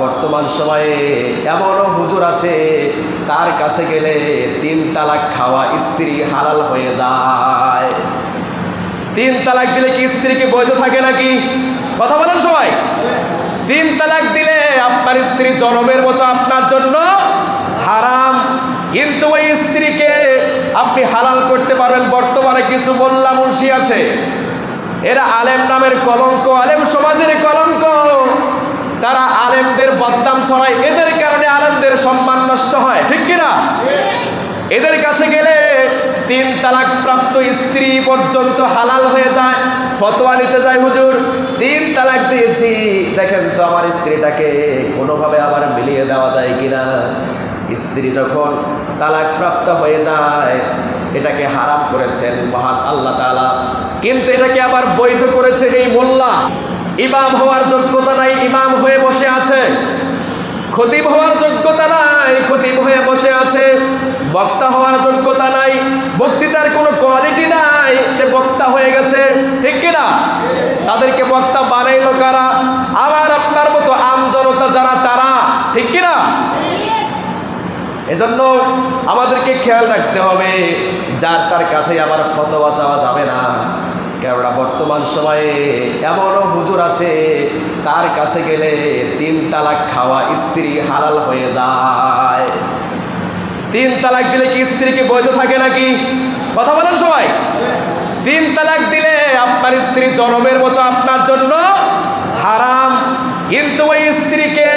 বর্তমান সময়ে এমনও হুজুর আছে তার কাছে গেলে 3 তালাক খাওয়া স্ত্রী হালাল হয়ে যায়। 3 তালাক দিলে কি স্ত্রী কি বৈধ থাকে নাকি? কথা বলেন সবাই। 3 তালাক দিলে আপনার স্ত্রী জনমের মতো আপনার জন্য হারাম, কিন্তু ওই স্ত্রীকে আপনি হালাল করতে পারবেন। বর্তমানে কিছু মোল্লা মুন্সি আছে, এরা আলেম নামের কলঙ্ক, আলেম সমাজের কলঙ্ক। তারা আলেমদের বদনাম ছড়ায়, এদের কারণে আলেমদের সম্মান নষ্ট হয়, ঠিক কিনা? এদের কাছে গেলে 3 তালাক প্রাপ্ত স্ত্রী পর্যন্ত হালাল হয়ে যায়। ফতোয়া নিতে যায়, হুজুর 3 তালাক দিয়েছি, দেখেন তো আমার স্ত্রীটাকে কোনোভাবে আবার মিলিয়ে দেওয়া যায় কিনা। স্ত্রী যখন তালাক প্রাপ্ত হয়ে যায়, এটাকে হারাম করেছেন মহান আল্লাহ তাআলা, কিন্তু এটাকে আবার বৈধ করেছে এই মোল্লা। ইমাম হওয়ার যোগ্যতা নাই, ইমাম হয়ে বসে আছে। খতিব হওয়ার যোগ্যতা নাই, খতিব হয়ে বসে আছে। বক্তা হওয়ার যোগ্যতা নাই, বক্তৃতার কোনো কোয়ালিটি নাই, সে বক্তা হয়ে গেছে, ঠিক কিনা? তাদেরকে বক্তা বানাইলো কারা? আবার আপনার মতো আম জনতা যারা, তারা, ঠিক কিনা? এজন্য আমাদেরকে খেয়াল রাখতে হবে, যার তার কাছে আবার ফতোয়া চাওয়া যাবে না। কেননা বর্তমান সময়ে এমনও হুজুর আছে তার কাছে গেলে 3 তালাক খাওয়া স্ত্রী হালাল হয়ে যায়। 3 তালাক দিলে কি স্ত্রী কি বৈধ থাকে নাকি? কথা বলেন সবাই। 3 তালাক দিলে আপনার স্ত্রী জনমের মতো আপনার জন্য হারাম, কিন্তু ওই স্ত্রীকে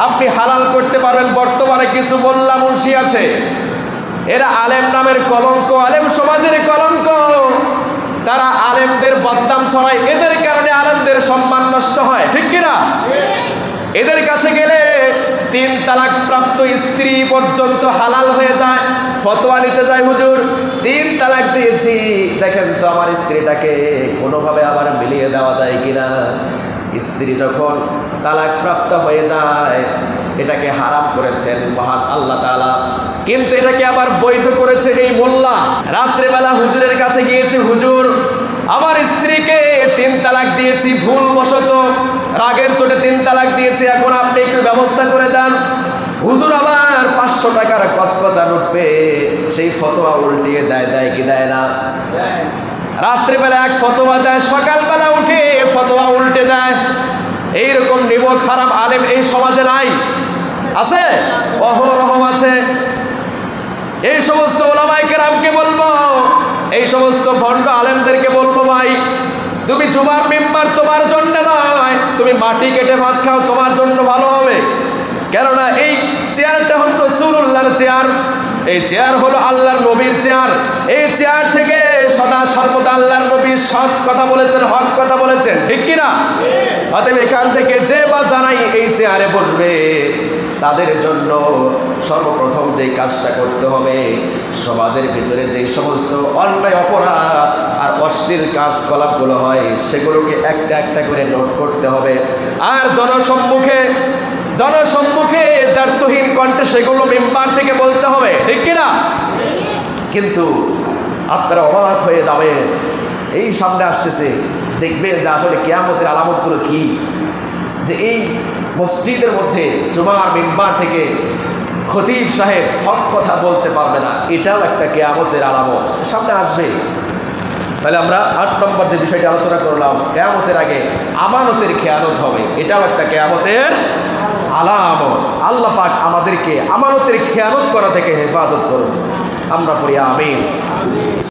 আপনি হালাল করতে পারবেন। বর্তমানে কিছু মোল্লা মুন্সি আছে, এরা আলেম নামের কলঙ্ক, আলেম সমাজের কলঙ্ক। তারা আলেমদের বদনাম ছড়ায়, এদের কারণে আলেমদের সম্মান নষ্ট হয়, ঠিক কিনা? এদের কাছে গেলে 3 তালাক প্রাপ্ত স্ত্রী পর্যন্ত হালাল হয়ে যায়। ফতোয়া নিতে যায়, হুজুর 3 তালাক দিয়েছি, দেখেন তো আমার স্ত্রীটাকে কোনোভাবে আবার মিলিয়ে দেওয়া যায় কিনা। স্ত্রী যখন তালাক প্রাপ্ত হয়ে যায়, এটাকে হারাম করেছেন মহান আল্লাহ তাআলা, কিন্তু এটাকে আবার বৈধ করেছে এই মোল্লা। রাত্রেবেলা হুজুরের কাছে গিয়েছে, হুজুর আমার স্ত্রীকে 3 তালাক দিয়েছি, ভুলবশত রাগের চোটে 3 তালাক দিয়েছি, এখন আপনি একটু ব্যবস্থা করে দেন। হুজুর আবার 500 টাকার কচকচা নোট পেয়ে সেই ফতোয়া উল্টিয়ে দেয় কি দেয় না? রাত্রিবেলা এক ফতোয়া দেয়, সকালবেলা উঠে ফতোয়া উল্টে দেয়। এইরকম নিমক হারাম আলেম এই সমাজে নাই? আছে, অহরহ আছে। এই সমস্ত ওলামায়ে কেরামকে বলবো, এই সমস্ত ভণ্ড আলেমদেরকে বলবো, ভাই তুমি জুমার মিম্বার তোমার জন্য নয়, তুমি মাটি কেটে ভাত খাও, তোমার জন্য ভালো হবে। কেননা এই চেয়ারটা হলো রাসূলুল্লাহর চেয়ার, এই চেয়ার হলো আল্লাহর নবীর চেয়ার। এই চেয়ার থেকে সদা সর্বদা আল্লাহর নবী সৎ কথা বলেছেন, হক কথা বলেছেন, ঠিক কিনা? অতএব এখান থেকে যে বা জানাই এই চেয়ারে বসবে, তাদের জন্য সর্বপ্রথম যে কাজটা করতে হবে, সমাজের ভিতরে যেই সমস্ত অন্যায় অপরাধ আর অশ্লীল কাজকলাপগুলো হয়, সেগুলোকে একটা একটা করে নোট করতে হবে। আর জনসম্মুখে দ্ব্যর্থহীন কণ্ঠে সেগুলো মেম্বার থেকে বলতে হবে, ঠিক কিনা? কিন্তু আপনারা অবাক হয়ে যাবেন, এই সামনে আসতেছে, দেখবেন যে আসলে কিয়ামতের আলামতগুলো কি, যে এই মসজিদের মধ্যে জুমার মেম্বার থেকে খতিব সাহেব হক কথা বলতে পারবে না, এটাও একটা কিয়ামতের আলামত সামনে আসবে। তাহলে আমরা 8 নম্বর যে বিষয়টি আলোচনা করলাম, কিয়ামতের আগে আমানতের খেয়ানত হবে, এটাও একটা কিয়ামতের আলামত। আল্লাহ পাক আমাদেরকে আমানতের খেয়ানত করা থেকে হেফাজত করুন। আমরা পড়ি আমিন।